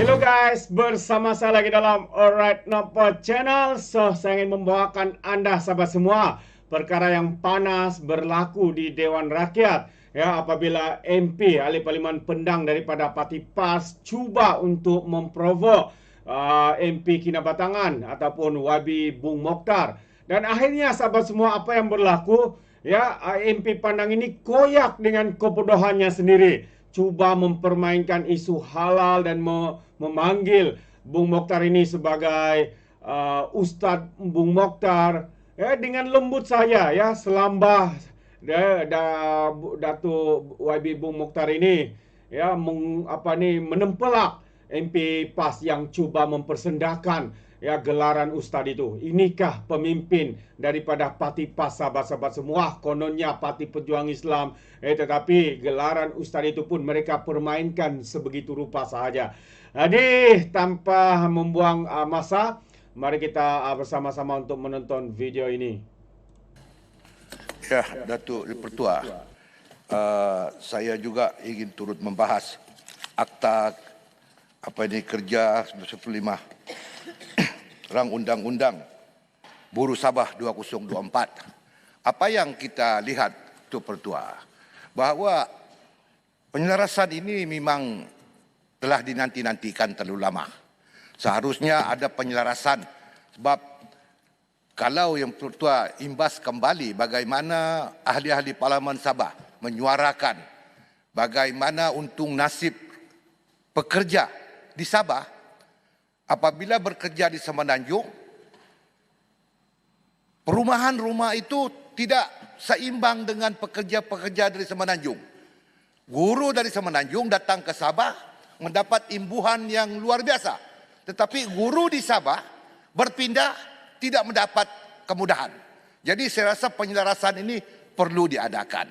Hello guys, bersama saya lagi dalam Alright Nopo Channel. Saya ingin membawakan Anda sahabat semua perkara yang panas berlaku di Dewan Rakyat. Ya, apabila MP ahli parlimen pendang daripada Parti PAS cuba untuk memprovok MP Kinabatangan ataupun YB Bung Mokhtar. Dan akhirnya sahabat semua, apa yang berlaku? Ya, MP Pandang ini koyak dengan kebodohannya sendiri, cuba mempermainkan isu halal dan memanggil Bung Mokhtar ini sebagai Ustadz Bung Mokhtar, ya, dengan lembut saja, ya, selambah Datuk YB Bung Mokhtar ini, ya, menempelak MP PAS yang cuba mempersendakan, ya, gelaran ustaz itu. Inikah pemimpin daripada Parti PAS, sahabat-sahabat semua? Kononnya Parti Pejuang Islam, tetapi gelaran ustaz itu pun mereka permainkan sebegitu rupa sahaja. Jadi tanpa membuang masa, mari kita bersama-sama untuk menonton video ini. Ya, Datuk Pertua, saya juga ingin turut membahas akta kerja 95 Rang Undang-Undang Buruh Sabah 2024. Apa yang kita lihat, Datuk Pertua, bahawa penyelarasan ini memang telah dinanti-nantikan terlalu lama. Seharusnya ada penyelarasan, sebab kalau yang Pertua imbas kembali bagaimana ahli-ahli Parlimen Sabah menyuarakan bagaimana untung nasib pekerja di Sabah apabila bekerja di Semenanjung, perumahan rumah itu tidak seimbang dengan pekerja-pekerja dari Semenanjung. Guru dari Semenanjung datang ke Sabah mendapat imbuhan yang luar biasa, tetapi guru di Sabah berpindah tidak mendapat kemudahan. Jadi saya rasa penyelarasan ini perlu diadakan.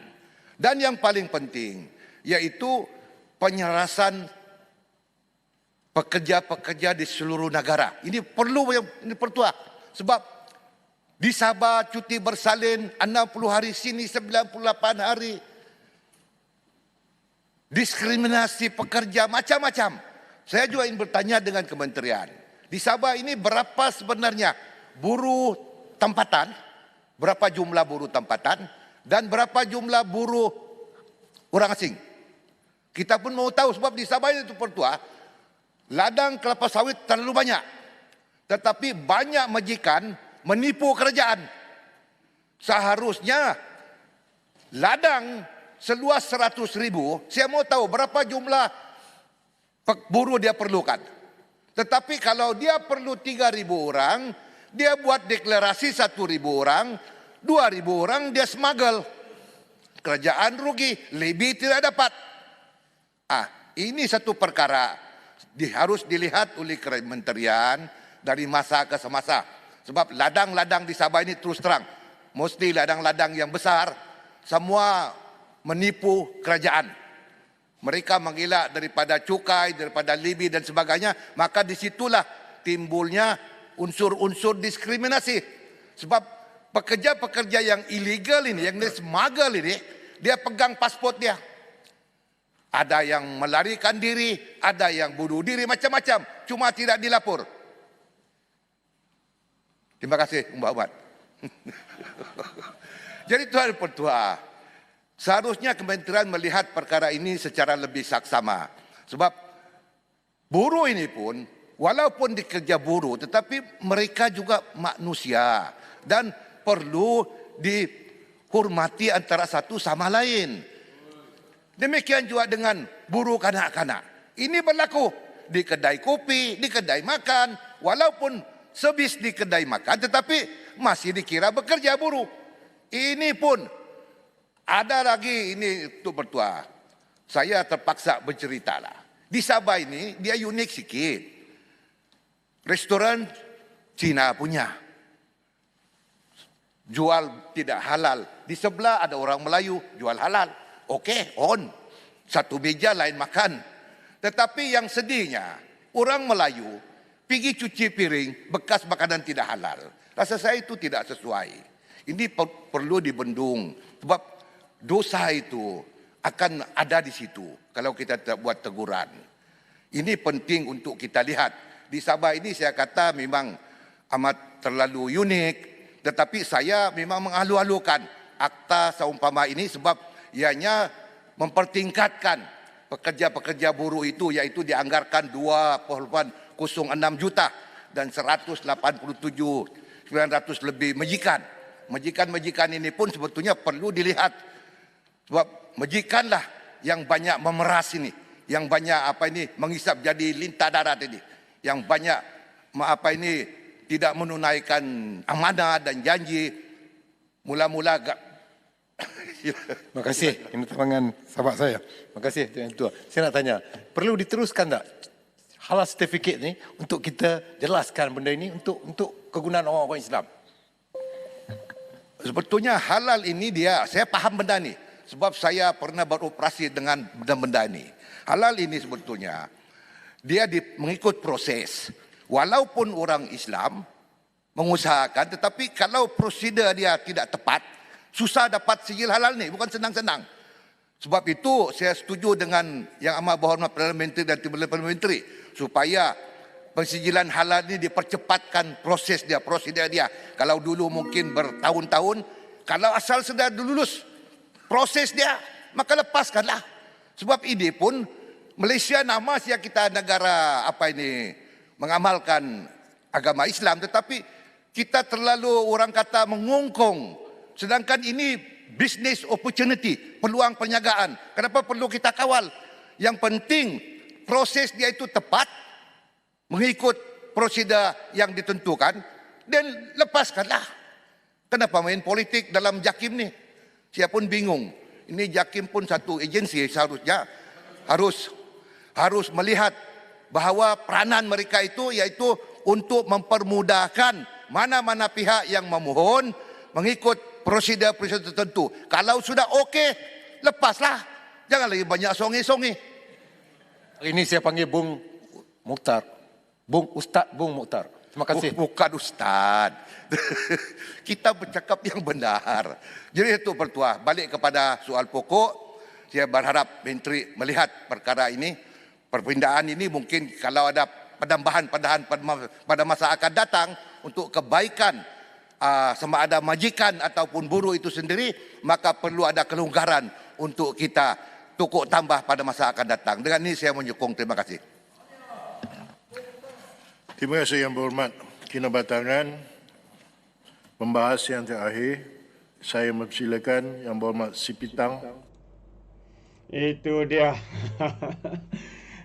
Dan yang paling penting yaitu penyelarasan pekerja-pekerja di seluruh negara. Ini perlu, ini Pertua. Sebab di Sabah cuti bersalin 60 hari, sini 98 hari. Diskriminasi pekerja macam-macam. Saya juga ingin bertanya dengan kementerian. Di Sabah ini berapa sebenarnya buruh tempatan, berapa jumlah buruh tempatan, dan berapa jumlah buruh orang asing. Kita pun mau tahu, sebab di Sabah itu Pertua, ladang kelapa sawit terlalu banyak, tetapi banyak majikan menipu kerajaan. Seharusnya ladang seluas 100,000, saya mau tahu berapa jumlah buruh dia perlukan. Tetapi kalau dia perlu 3,000 orang, dia buat deklarasi 1,000 orang, 2,000 orang dia smuggle. Kerajaan rugi, lebih tidak dapat. Ini satu perkara harus dilihat oleh kementerian dari masa ke semasa. Sebab ladang-ladang di Sabah ini terus terang, mesti ladang-ladang yang besar, semua menipu kerajaan. Mereka mengelak daripada cukai, daripada libi dan sebagainya, maka disitulah timbulnya unsur-unsur diskriminasi. Sebab pekerja-pekerja yang ilegal ini, yang smuggle ini, dia pegang pasport dia. Ada yang melarikan diri, ada yang bunuh diri, macam-macam. Cuma tidak dilapor. Terima kasih, Mbak Ahmad. Jadi Tuan Pertua, seharusnya kementerian melihat perkara ini secara lebih saksama. Sebab buruh ini pun, walaupun dikerja buruh, tetapi mereka juga manusia dan perlu dihormati antara satu sama lain. Demikian juga dengan buruh kanak-kanak. Ini berlaku di kedai kopi, di kedai makan, walaupun servis di kedai makan, tetapi masih dikira bekerja buruh. Ini pun ada lagi, ini untuk Pertua. Saya terpaksa bercerita lah. Di Sabah ini dia unik sikit. Restoran Cina punya, jual tidak halal. Di sebelah ada orang Melayu jual halal. Okey, on. Satu meja lain makan. Tetapi yang sedihnya, orang Melayu pergi cuci piring bekas makanan tidak halal. Rasa saya itu tidak sesuai. Ini perlu dibendung. Sebab dosa itu akan ada di situ kalau kita tidak buat teguran. Ini penting untuk kita lihat. Di Sabah ini saya kata memang amat terlalu unik, tetapi saya memang mengalu-alukan akta seumpama ini sebab ianya mempertingkatkan pekerja-pekerja buruh itu, iaitu dianggarkan 2,06 juta dan 187,900 lebih majikan. Majikan-majikan ini pun sebetulnya perlu dilihat sebab majikanlah yang banyak memeras ini, yang banyak menghisap jadi lintah darat ini, yang banyak tidak menunaikan amanah dan janji. Mula-mula Terima kasih. Ini tangan sahabat saya. Terima kasih Tuan Ketua. Saya nak tanya, perlu diteruskan tak halal sertifikat ni untuk kita jelaskan benda ini untuk kegunaan orang-orang Islam? Sebetulnya halal ini saya paham benda ni sebab saya pernah beroperasi dengan benda-benda ini. Halal ini sebetulnya dia mengikut proses. Walaupun orang Islam mengusahakan, tetapi kalau prosedur dia tidak tepat, susah dapat sijil halal ni, bukan senang-senang. Sebab itu saya setuju dengan Yang Amat Berhormat Perdana Menteri dan Timbalan Perdana Menteri supaya pensijilan halal ni dipercepatkan proses dia, prosedur dia. Kalau dulu mungkin bertahun-tahun, kalau asal sudah lulus proses dia, maka lepaskanlah. Sebab ini pun Malaysia nama siap kita negara mengamalkan agama Islam, tetapi kita terlalu orang kata mengungkung. Sedangkan ini business opportunity, peluang perniagaan. Kenapa perlu kita kawal? Yang penting proses dia itu tepat, mengikut prosedur yang ditentukan, dan lepaskanlah. Kenapa main politik dalam JAKIM ni? Saya pun bingung. Ini JAKIM pun satu agensi, seharusnya harus melihat bahawa peranan mereka itu iaitu untuk mempermudahkan mana-mana pihak yang memohon mengikut prosedur-prosedur tertentu. Kalau sudah okey, lepaslah. Jangan lagi banyak songi-songi. Hari ini saya panggil Bung Mukhtar. Ustaz Bung Mukhtar. Terima kasih. Bukan Ustaz. Kita bercakap yang benar. Jadi itu Pertua, balik kepada soal pokok. Saya berharap Menteri melihat perkara ini. Perpindahan ini mungkin kalau ada penambahan-penambahan pada masa akan datang untuk kebaikan sama ada majikan ataupun buruh itu sendiri, maka perlu ada kelonggaran untuk kita tukuk tambah pada masa akan datang. Dengan ini saya menyokong. Terima kasih. Terima kasih Yang Berhormat Kinabatangan. Membahas yang terakhir, saya mempersilakan Yang Berhormat Sipitang. Itu dia.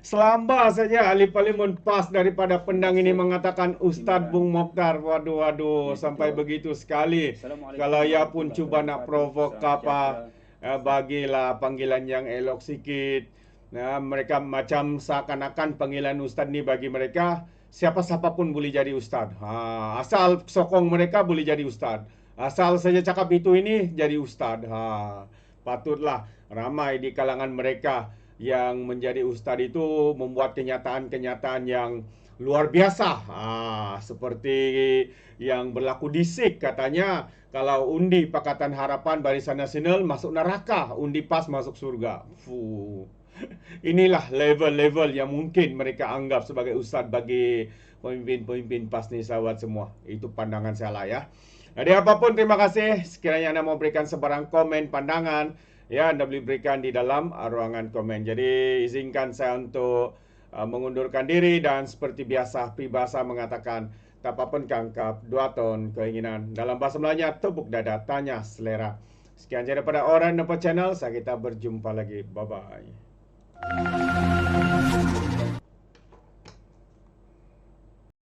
Selambar saja ahli parlimen PAS daripada Pendang ini mengatakan Ustaz Bung Mokhtar. Waduh, sampai begitu sekali. Kalau ia pun cuba nak provok apa, bagilah panggilan yang elok sikit. Mereka macam seakan-akan panggilan Ustaz ni bagi mereka, siapa-siapa pun boleh jadi Ustaz. Asal sokong mereka boleh jadi Ustaz. Asal saja cakap itu ini jadi Ustaz. Patutlah ramai di kalangan mereka yang menjadi ustaz itu membuat kenyataan-kenyataan yang luar biasa. Seperti yang berlaku di SIK, katanya kalau undi Pakatan Harapan Barisan Nasional masuk neraka, undi PAS masuk surga. Inilah level-level yang mungkin mereka anggap sebagai ustaz bagi pemimpin-pemimpin PAS ni, sahabat semua. Itu pandangan saya lah ya. Jadi apapun, terima kasih. Sekiranya anda mau berikan sebarang komen, pandangan, ya, anda boleh berikan di dalam ruangan komen. Jadi izinkan saya untuk mengundurkan diri dan seperti biasa peribahasa mengatakan tak apa-apa kangkap 2 ton keinginan. Dalam bahasa Melayunya tepuk dada tanya selera. Sekian saja daripada Orang Nampak Channel. Saya kita berjumpa lagi. Bye bye.